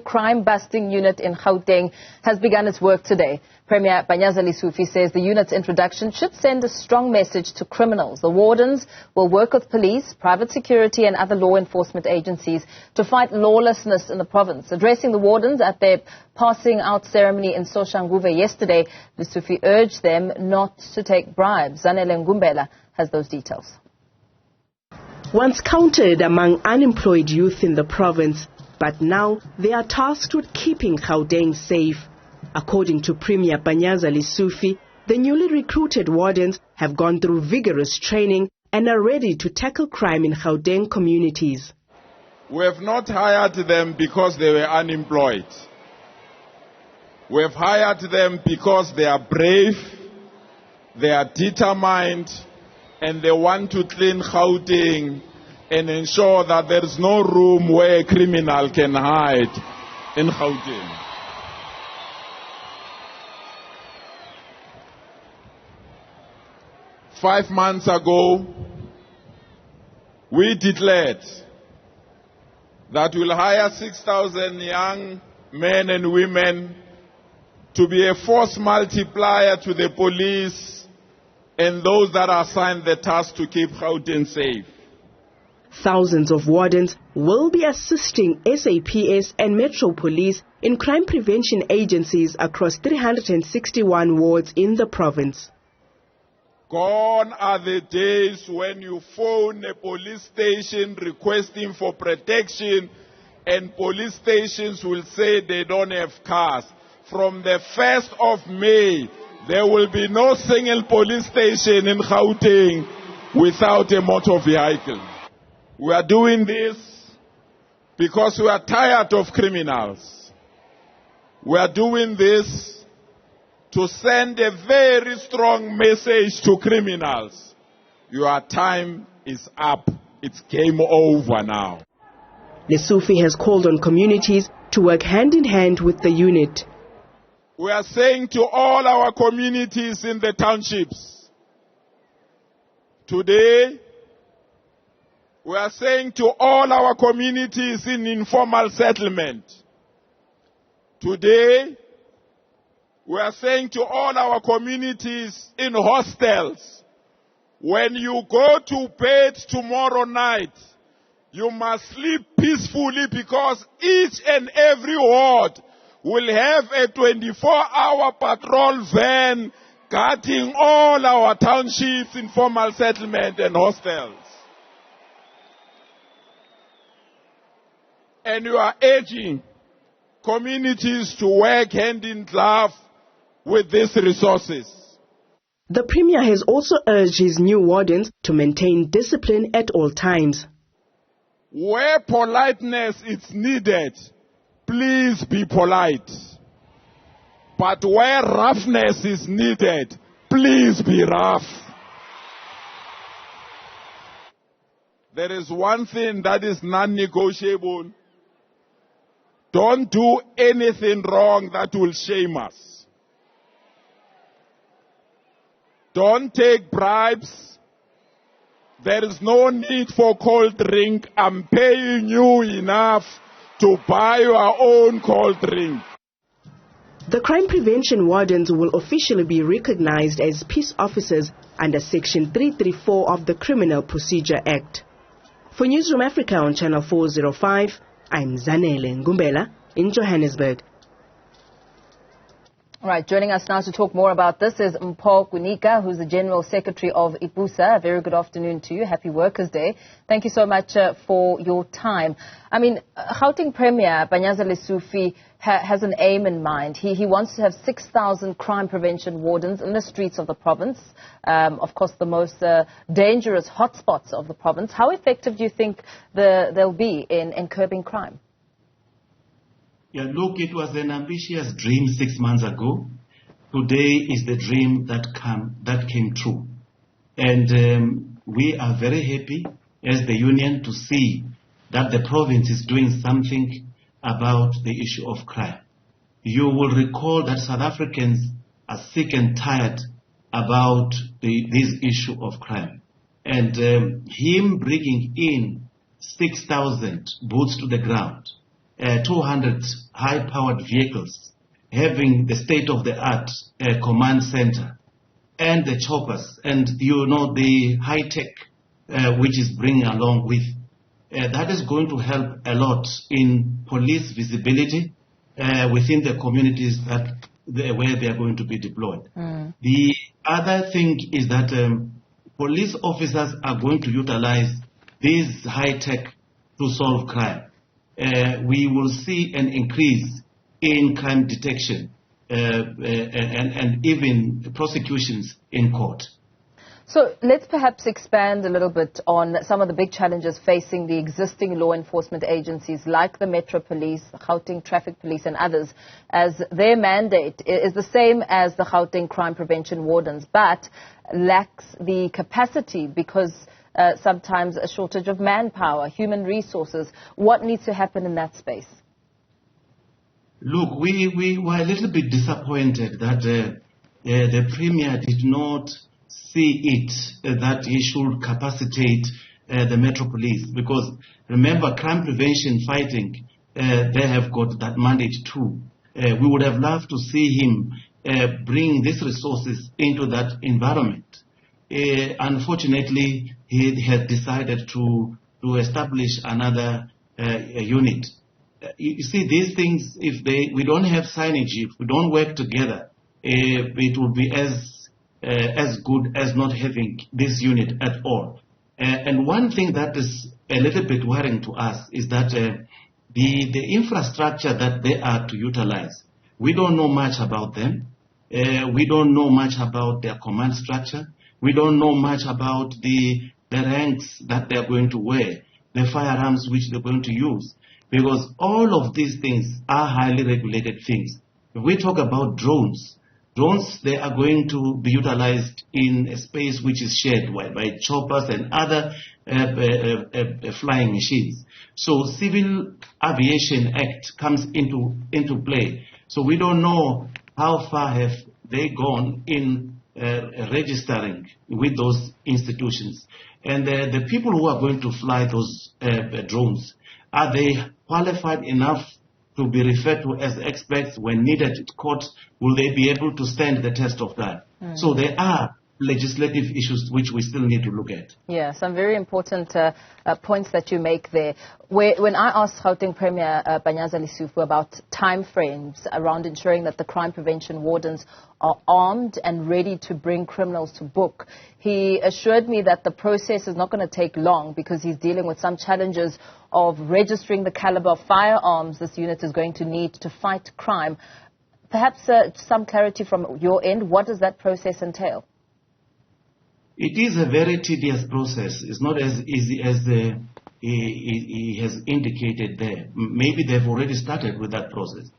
crime-busting unit in Gauteng has begun its work today. Premier Panyaza Lesufi says the unit's introduction should send a strong message to criminals. The Wardens will work with police, private security and other law enforcement agencies to fight lawlessness in the province. Addressing the Wardens at their passing out ceremony in Soshanguve yesterday, Lesufi urged them not to take bribes. Zanele Ngumbela has those details. Once counted among unemployed youth in the province, but now they are tasked with keeping Gauteng safe. According to Premier Panyaza Lesufi, the newly recruited wardens have gone through vigorous training and are ready to tackle crime in Gauteng communities. We have not hired them because they were unemployed. We have hired them because they are brave, they are determined, and they want to clean Gauteng and ensure that there is no room where a criminal can hide in Gauteng. Five months ago, we declared that we'll hire 6,000 young men and women to be a force multiplier to the police and those that are assigned the task to keep Gauteng safe. Thousands of wardens will be assisting SAPS and Metro Police in crime prevention agencies across 361 wards in the province. Gone are the days when you phone a police station requesting for protection and police stations will say they don't have cars. From the 1st of May, there will be no single police station in Gauteng without a motor vehicle. We are doing this because we are tired of criminals. We are doing this to send a very strong message to criminals. Your time is up. It's game over now. Lesufi has called on communities to work hand in hand with the unit. We are saying to all our communities in the townships, today, we are saying to all our communities in informal settlement, today, we are saying to all our communities in hostels, when you go to bed tomorrow night, you must sleep peacefully because each and every ward will have a 24-hour patrol van guarding all our townships, informal settlement and hostels. And you are urging communities to work hand in glove with these resources. The Premier has also urged his new wardens to maintain discipline at all times. Where politeness is needed, please be polite. But where roughness is needed, please be rough. There is one thing that is non-negotiable. Don't do anything wrong that will shame us. Don't take bribes. There is no need for cold drink. I'm paying you enough to buy your own cold drink. The crime prevention wardens will officially be recognized as peace officers under Section 334 of the Criminal Procedure Act. For Newzroom Afrika on Channel 405, I'm Zanele Ngumbela in Johannesburg. All right, joining us now to talk more about this is Mpho Kwinika, who's the General Secretary of IPUSA. A very good afternoon to you. Happy Workers' Day. Thank you so much for your time. I mean, Gauteng Premier Panyaza Lesufi has an aim in mind. He wants to have 6,000 crime prevention wardens in the streets of the province, of course the most dangerous hotspots of the province. How effective do you think they'll be in curbing crime? Yeah, look, it was an ambitious dream 6 months ago. Today is the dream that came true. And we are very happy as the union to see that the province is doing something about the issue of crime. You will recall that South Africans are sick and tired about this issue of crime. And him bringing in 6,000 boots to the ground, 200 high-powered vehicles, having the state-of-the-art command center, and the choppers, and the high-tech which is bringing along with, that is going to help a lot in police visibility within the communities where they are going to be deployed. The other thing is that police officers are going to utilize these high-tech to solve crime. We will see an increase in crime detection and even prosecutions in court. So let's perhaps expand a little bit on some of the big challenges facing the existing law enforcement agencies like the Metro Police, the Gauteng Traffic Police and others, as their mandate is the same as the Gauteng Crime Prevention Wardens, but lacks the capacity because sometimes a shortage of manpower, human resources. What needs to happen in that space? Look, we were a little bit disappointed that the Premier did not see it that he should capacitate the Metro Police, because remember, crime prevention fighting, they have got that mandate too. We would have loved to see him bring these resources into that environment. Unfortunately, he had decided to establish another unit. You see, these things, if we don't have signage, if we don't work together, it will be as good as not having this unit at all. And one thing that is a little bit worrying to us is that the infrastructure that they are to utilize, we don't know much about them. We don't know much about their command structure. We don't know much about the ranks that they're going to wear, the firearms which they're going to use, because all of these things are highly regulated things. If we talk about drones, they are going to be utilized in a space which is shared by choppers and other flying machines. So Civil Aviation Act comes into play. So we don't know how far have they gone in registering with those institutions. And the people who are going to fly those drones, are they qualified enough to be referred to as experts when needed at court? Will they be able to stand the test of time? So there are legislative issues which we still need to look at. Yeah, some very important points that you make there. When I asked Gauteng Premier Panyaza Lesufi about timeframes around ensuring that the crime prevention wardens are armed and ready to bring criminals to book, he assured me that the process is not going to take long because he's dealing with some challenges of registering the caliber of firearms this unit is going to need to fight crime. Perhaps some clarity from your end. What does that process entail? It is a very tedious process. It's not as easy as he has indicated there. Maybe they've already started with that process.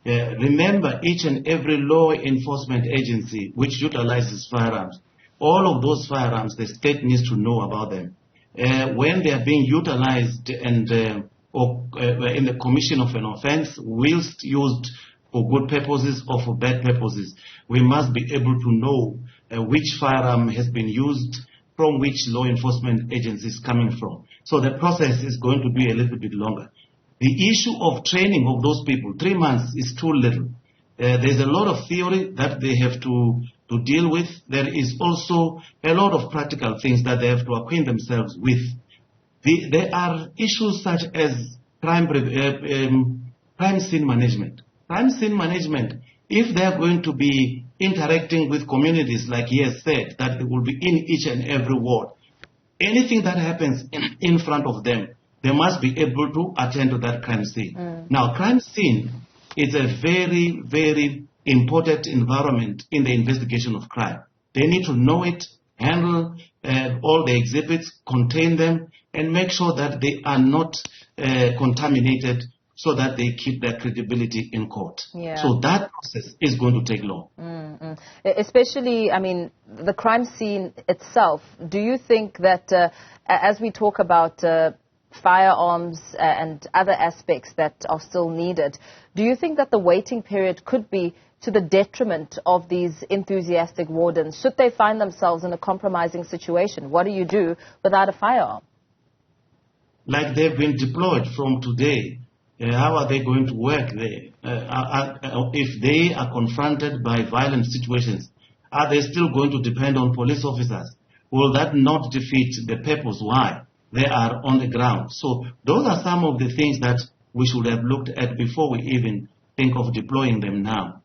Remember, each and every law enforcement agency which utilizes firearms, all of those firearms, the state needs to know about them. When they are being utilized and or in the commission of an offense, whilst used for good purposes or for bad purposes, we must be able to know which firearm has been used from which law enforcement agency is coming from. So the process is going to be a little bit longer. The issue of training of those people, 3 months is too little. There's a lot of theory that they have to deal with. There is also a lot of practical things that they have to acquaint themselves with. There are issues such as crime scene management. Crime scene management, if they are going to be interacting with communities, like he has said, that they will be in each and every ward, anything that happens in front of them, they must be able to attend to that crime scene. Now, crime scene is a very, very important environment in the investigation of crime. They need to know it, handle all the exhibits, contain them, and make sure that they are not contaminated, so that they keep their credibility in court. Yeah. So that process is going to take long. Especially, I mean, the crime scene itself. Do you think that as we talk about firearms and other aspects that are still needed, do you think that the waiting period could be to the detriment of these enthusiastic wardens? Should they find themselves in a compromising situation? What do you do without a firearm? Like they've been deployed from today. how are they going to work there? If they are confronted by violent situations, are they still going to depend on police officers? Will that not defeat the purpose why they are on the ground? So those are some of the things that we should have looked at before we even think of deploying them now.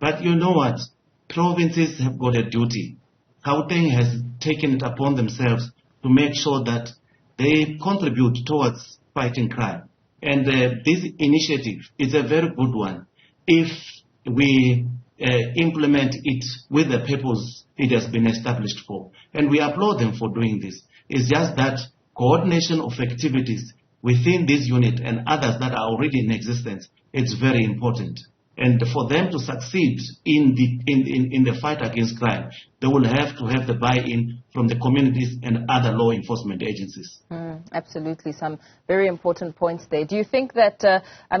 But you know what? Provinces have got a duty. Gauteng has taken it upon themselves to make sure that they contribute towards fighting crime. And this initiative is a very good one if we implement it with the purpose it has been established for. And we applaud them for doing this. It's just that coordination of activities within this unit and others that are already in existence, it's very important. And for them to succeed in the fight against crime, they will have to have the buy-in from the communities and other law enforcement agencies. Absolutely, some very important points there. Do you think that,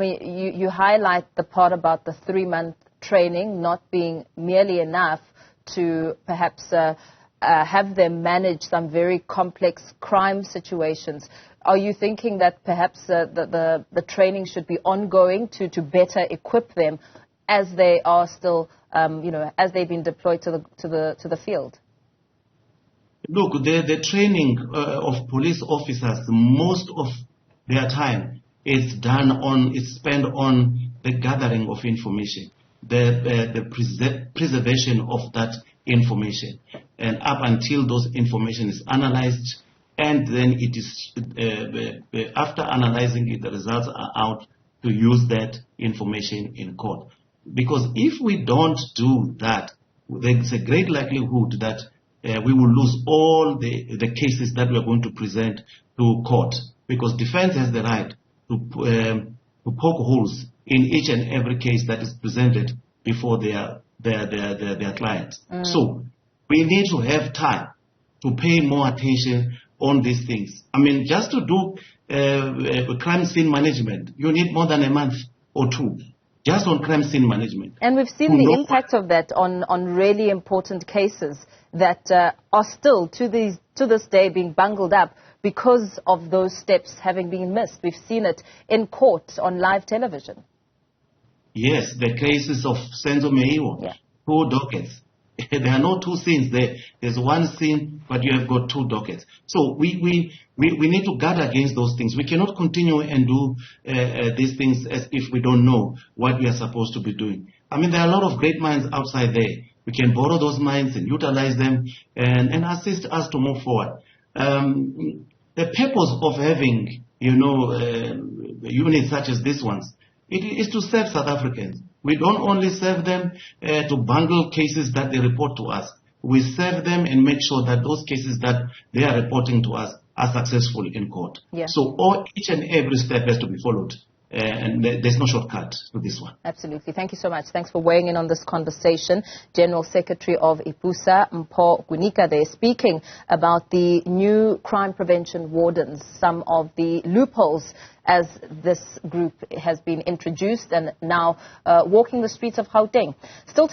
you highlight the part about the 3-month training not being merely enough to perhaps have them manage some very complex crime situations. Are you thinking that perhaps the training should be ongoing to better equip them as they are still, as they've been deployed to the field? Look, the training of police officers, most of their time is spent on the gathering of information, the preservation of that information, and up until those information is analyzed. And then it is, after analyzing it, the results are out to use that information in court. Because if we don't do that, there's a great likelihood that we will lose all the cases that we are going to present to court. Because defense has the right to poke holes in each and every case that is presented before their clients. So we need to have time to pay more attention on these things. Just to do crime scene management, you need more than a month or 2 just on crime scene management. And we've seen the impact of that on really important cases that are still to this day being bungled up because of those steps having been missed. We've seen it in court on live television. Yes, the cases of Senzo Meiwo, 2 dockets. There are no 2 scenes there. There's 1 scene, but you have got 2 dockets. So we need to guard against those things. We cannot continue and do these things as if we don't know what we are supposed to be doing. There are a lot of great minds outside there. We can borrow those minds and utilize them and assist us to move forward. The purpose of having, units such as these ones, it is to serve South Africans. We don't only serve them to bundle cases that they report to us. We serve them and make sure that those cases that they are reporting to us are successful in court. So each and every step has to be followed. And there's no shortcut to this one. Absolutely. Thank you so much. Thanks for weighing in on this conversation. General Secretary of IPUSA, Mpho Kwinika, there speaking about the new crime prevention wardens, some of the loopholes as this group has been introduced and now walking the streets of Gauteng. Still